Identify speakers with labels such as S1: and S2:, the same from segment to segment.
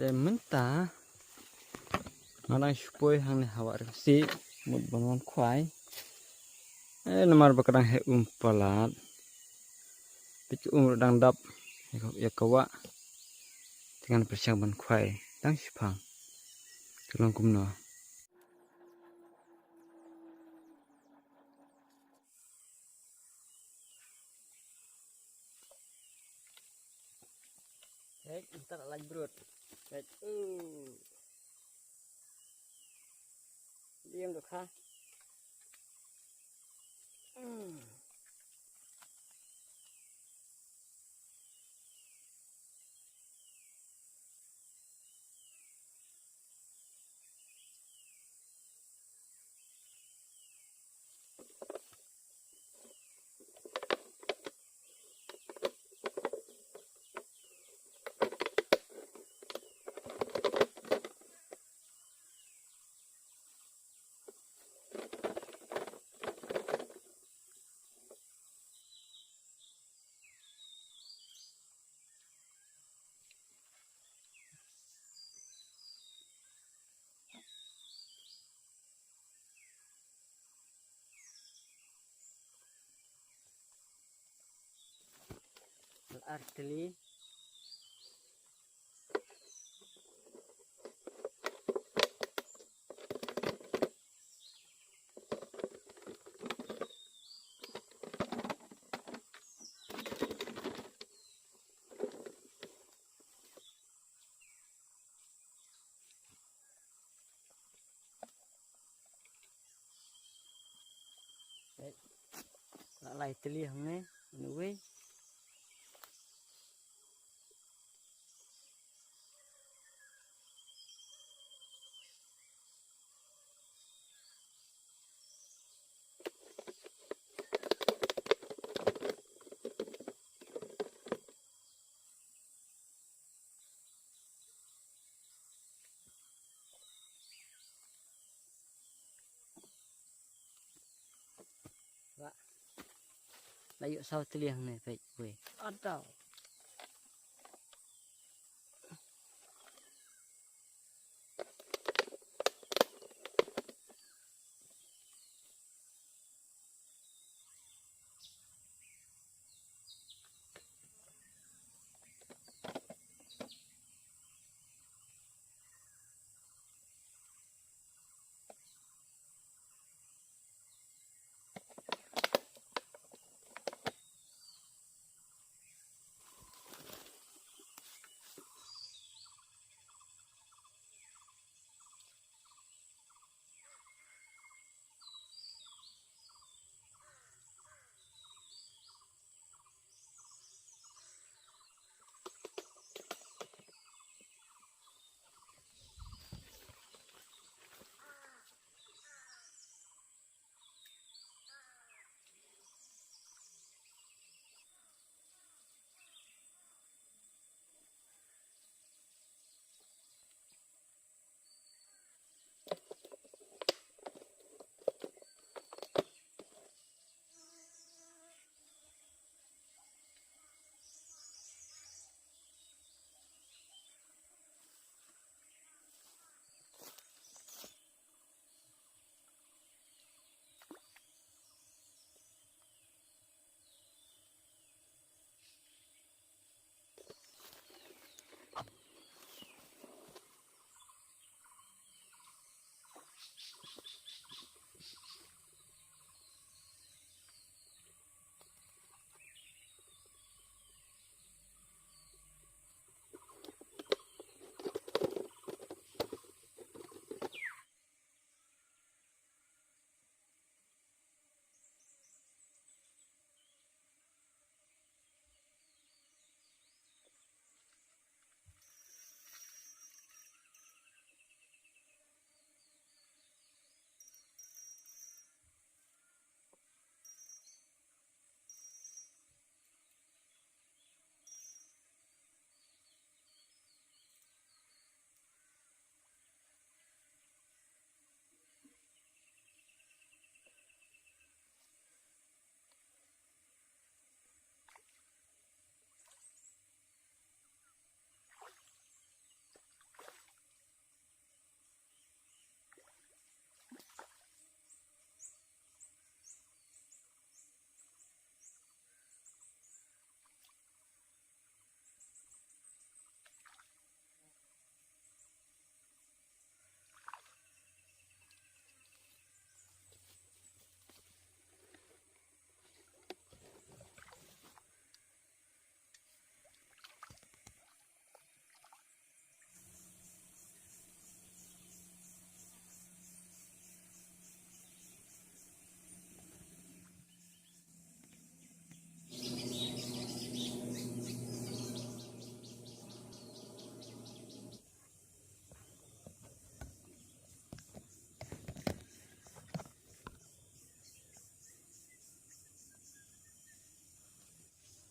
S1: mentah ngadang spoi hang ni hawak si mut bangun kwai namar bakadang he umpalat picu dang dap ya kawa dengan persiang ban kwai dang sipang tulung kumno entar lagi brut diam được ha arteli lại teli hang ne nuwe layu sau teli hang ne baik we atau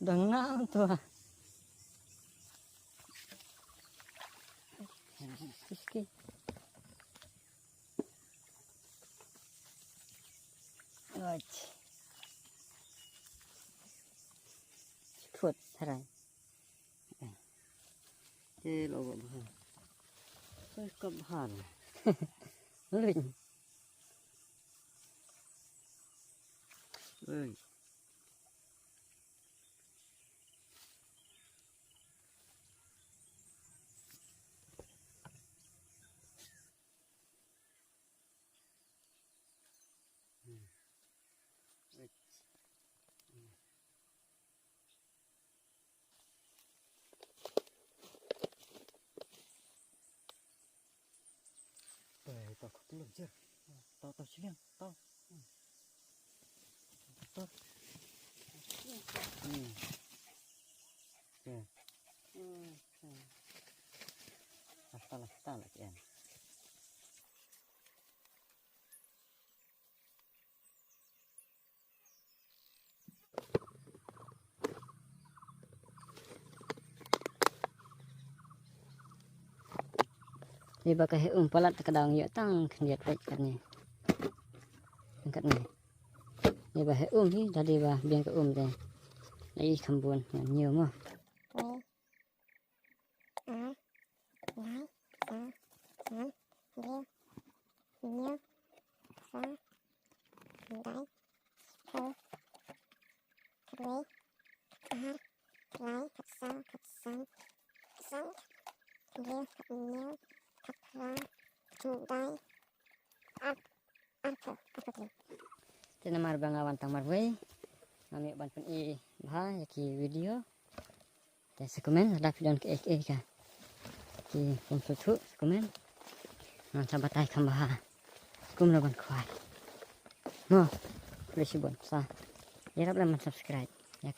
S1: Udah ngau tuh. Fiski. Oj. Phut sarai. Thế lộ bộ hơn. Tôi cầm hẳn. Linh. Ơi. Tao có lồng chưa? Tao chiếng, tao. Tao. Kìa. Hasta la kìa. Di pakai umpalat kadang ya tang lihat baik kan ni. Angkat ni. Ni bah ni tadi bah biang ke deh. Lagi kambun nhiều mah. Jadi namar bangawan tamar way. Kami ban pun bah yaki video. Dan sekomen ada video ke ka. Ki pun susu sekomen. Nan sabatai kambah. Kum laban kuai. No. Boleh sibon sa. Dirap lah subscribe. Ya.